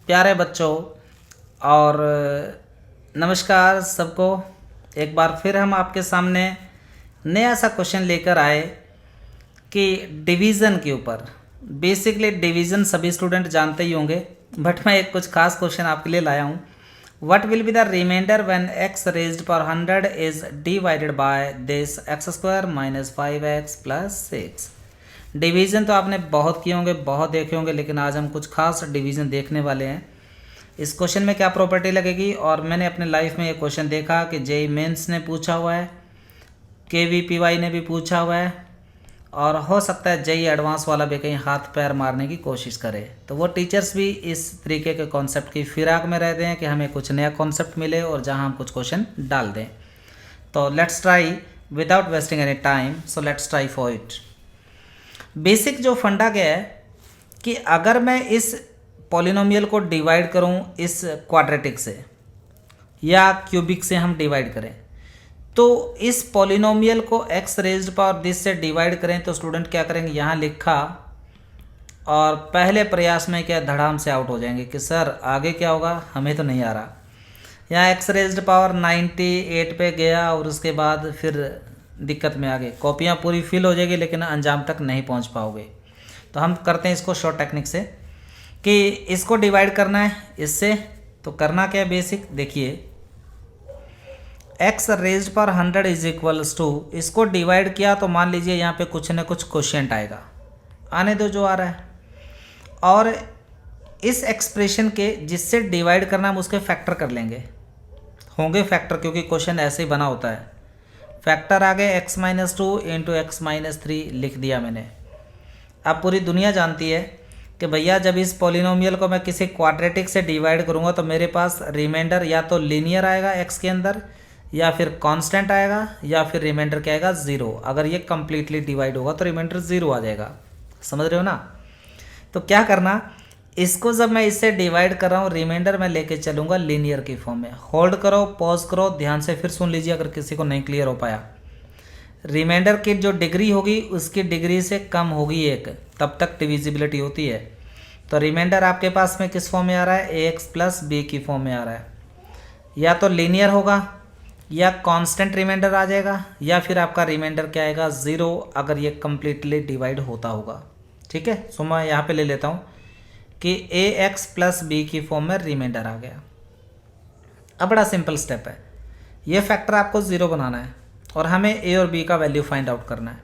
प्यारे बच्चों और नमस्कार सबको। एक बार फिर हम आपके सामने नया सा क्वेश्चन लेकर आए कि डिवीज़न के ऊपर। बेसिकली डिवीज़न सभी स्टूडेंट जानते ही होंगे, बट मैं एक कुछ खास क्वेश्चन आपके लिए लाया हूँ। What will be the remainder when x raised power 100 is divided by this x square minus 5x plus 6। Division तो आपने बहुत किए होंगे, बहुत देखे होंगे, लेकिन आज हम कुछ खास डिवीज़न देखने वाले हैं। इस क्वेश्चन में क्या प्रॉपर्टी लगेगी, और मैंने अपने लाइफ में ये क्वेश्चन देखा कि जेई मेंस ने पूछा हुआ है, केवीपीवाई ने भी पूछा हुआ है, और हो सकता है जेई एडवांस वाला भी कहीं हाथ पैर मारने की कोशिश करे। तो वो टीचर्स भी इस तरीके के कॉन्सेप्ट की फिराक में रहते हैं कि हमें कुछ नया कॉन्सेप्ट मिले और जहां हम कुछ क्वेश्चन डाल दें। तो let's try without wasting any time. So let's try for it. Basic जो फंडा क्या है कि अगर मैं इस पॉलिनोमियल को डिवाइड करूं इस क्वाड्रेटिक से या क्यूबिक से हम डिवाइड करें, तो इस पॉलिनोमियल को x रेज्ड पावर दिस से डिवाइड करें तो स्टूडेंट क्या करेंगे, यहाँ लिखा और पहले प्रयास में क्या धड़ाम से आउट हो जाएंगे कि सर आगे क्या होगा हमें तो नहीं आ रहा। यहाँ x रेज्ड पावर 98 पे गया और उसके बाद फिर दिक्कत में आ गए। कॉपियाँ पूरी फिल हो जाएगी लेकिन अंजाम तक नहीं पहुँच पाओगे। तो हम करते हैं इसको शॉर्ट टेक्निक से कि इसको डिवाइड करना है इससे। तो करना क्या है, बेसिक देखिए, x रेज्ड पर 100 इज इक्वल्स टू, इसको डिवाइड किया तो मान लीजिए यहाँ पे कुछ न कुछ क्वोशिएंट आएगा, आने दो जो आ रहा है, और इस एक्सप्रेशन के जिससे डिवाइड करना हम उसके फैक्टर कर लेंगे, होंगे फैक्टर क्योंकि क्वेश्चन ऐसे ही बना होता है। फैक्टर आ गए x minus 2 into x minus 3 लिख दिया मैंने। अब पूरी दुनिया जानती है कि भैया जब इस पॉलिनोमियल को मैं किसी क्वाड्रेटिक से डिवाइड करूंगा तो मेरे पास रिमाइंडर या तो लीनियर आएगा x के अंदर, या फिर कांस्टेंट आएगा, या फिर रिमाइंडर क्या आएगा, 0। अगर ये कंप्लीटली डिवाइड होगा तो रिमाइंडर 0 आ जाएगा। समझ रहे हो ना। तो क्या करना, इसको जब मैं इससे डिवाइड कर रहा हूँ रिमाइंडर मैं लेके चलूंगा लीनियर की फॉर्म में। होल्ड करो, पॉज करो, ध्यान से फिर सुन लीजिए अगर किसी को नहीं क्लियर हो पाया। रिमाइंडर की जो डिग्री होगी उसकी डिग्री से कम होगी 1, तब तक डिविजिबिलिटी होती है। तो रिमाइंडर आपके पास में किस फॉर्म में आ रहा है, ax प्लस बी की फॉर्म में आ रहा है। या तो लीनियर होगा या कांस्टेंट रिमाइंडर आ जाएगा, या फिर आपका रिमाइंडर क्या आएगा, 0, अगर ये कम्प्लीटली डिवाइड होता होगा। ठीक है, सो मैं यहाँ पे ले लेता हूँ कि ax प्लस बी की फॉर्म में रिमाइंडर आ गया। अब बड़ा सिंपल स्टेप है, ये फैक्टर आपको 0 बनाना है और हमें a और b का वैल्यू फाइंड आउट करना है।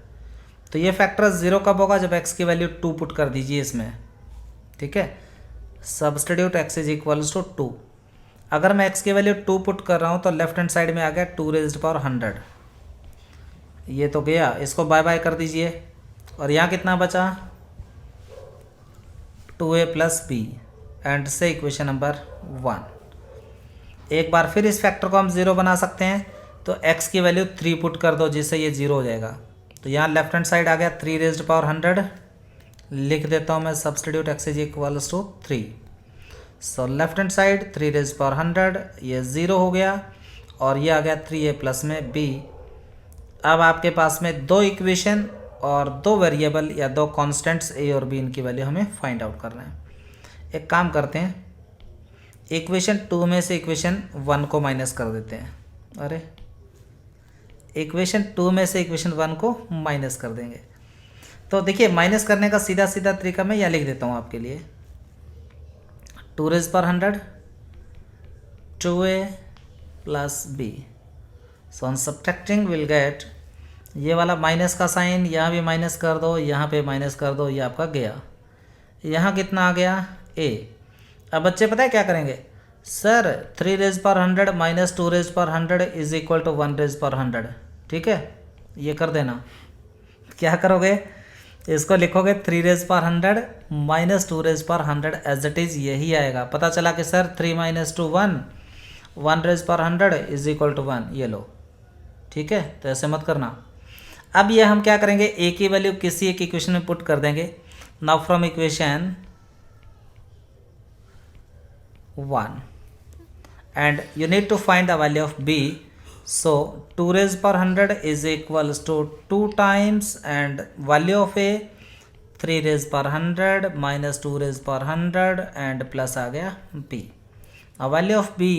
तो ये फैक्टर 0 कब होगा, जब x की वैल्यू 2 पुट कर दीजिए इसमें। ठीक है, substitute x is equals to 2। अगर मैं x की वैल्यू 2 पुट कर रहा हूँ तो लेफ्ट हैंड साइड में आ गया 2 रेज्ड पावर 100, ये तो गया, इसको बाय बाय कर दीजिए। और यहाँ कितना बचा, 2a प्लस बी, एंड से इक्वेशन नंबर 1। एक बार फिर इस फैक्टर को हम 0 बना सकते हैं, तो x की वैल्यू 3 पुट कर दो जिससे ये 0 हो जाएगा। तो यहाँ लेफ्ट हैंड साइड आ गया 3 रेज्ड पावर 100, लिख देता हूँ मैं substitute x is equals to 3। So left hand side 3 raised power 100, ये 0 हो गया, और ये आ गया 3a प्लस में b। अब आपके पास में 2 इक्वेशन और 2 वेरिएबल या 2 कॉन्स्टेंट्स a और b, इनकी वैल्यू हमें फाइंड आउट करना है। एक काम करते हैं, इक्वेशन 2 में से इक्वेशन 1 को माइनस कर देते हैं। अरे इक्वेशन 2 में से इक्वेशन 1 को माइनस कर देंगे। तो देखिए माइनस करने का सीधा सीधा तरीका मैं यहाँ लिख देता हूँ आपके लिए, 2 रेज़ पर 100 2a plus b। So on subtracting will get, ये वाला माइनस का साइन यहाँ भी माइनस कर दो, यहाँ पे माइनस कर दो, ये आपका गया। यहाँ कितना आ गया, a। अब बच्चे पता है क्या करेंगे, सर 3 रेज़ पर 100 माइनस 2 रेज़ पर 100 इज इक्वल टू 1 रेज़ पर 100। ठीक है, ये कर देना। क्या करोगे, इसको लिखोगे 3 रेज़ पर 100 माइनस 2 रेज़ पर 100 एज इट इज़, यही आएगा। पता चला कि सर 3 माइनस 2 1, 1 रेज़ पर 100 इज इक्वल टू 1, ये लो। ठीक है, तो ऐसे मत करना। अब ये हम क्या करेंगे, a की वैल्यू किसी एक इक्वेशन में पुट कर देंगे। Now from equation 1 and you need to find the value of b. So 2 raised per 100 is equals to 2 times, and value of a 3 raise पर 100 माइनस 2 रेज पर 100 एंड प्लस आ गया b। अब value of b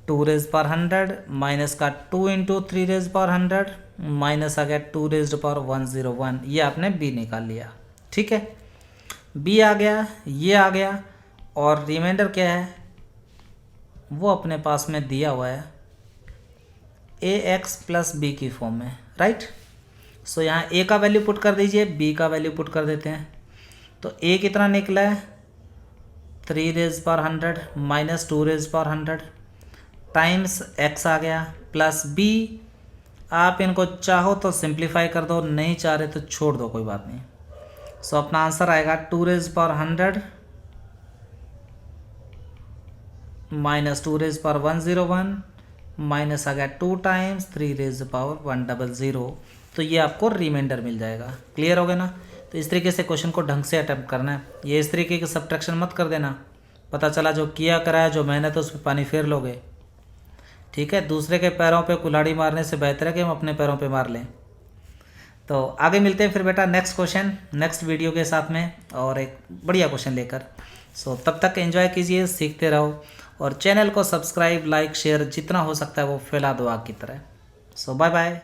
2 raise पर 100 minus का 2 into 3 raise पर 100 minus आ गया 2 raise पर 101। ये आपने b निकाल लिया, ठीक है। b आ गया, ये आ गया, और रिमाइंडर क्या है वो अपने पास में दिया हुआ है ax प्लस बी की फॉर्म में, राइट। सो यहाँ a का वैल्यू पुट कर दीजिए, b का वैल्यू पुट कर देते हैं। तो a कितना निकला है 3 रेज पर 100 माइनस 2 रेज पर 100 टाइम्स x आ गया प्लस b। आप इनको चाहो तो सिंप्लीफाई कर दो, नहीं चाह रहे तो छोड़ दो, कोई बात नहीं। सो अपना आंसर आएगा 2 रेज पर 100 माइनस 2 रेज पर 101 माइनस आ गया 2 टाइम्स 3 रेज पावर 100। तो ये आपको रिमाइंडर मिल जाएगा। क्लियर हो गया ना। तो इस तरीके से क्वेश्चन को ढंग से अटेम्प्ट करना है। ये इस तरीके की सब्ट्रैक्शन मत कर देना, पता चला जो किया करा है, जो मेहनत है उस पर पानी फेर लोगे, ठीक है। दूसरे के पैरों पे कुल्हाड़ी मारने से बेहतर है कि हम अपने पैरों पे मार लें। तो आगे मिलते हैं फिर बेटा नेक्स्ट क्वेश्चन नेक्स्ट वीडियो के साथ में और एक बढ़िया क्वेश्चन लेकर। सो तब तक एंजॉय कीजिए, सीखते रहो और चैनल को सब्सक्राइब लाइक शेयर जितना हो सकता है वो फैला दो आग की तरह। सो बाय बाय।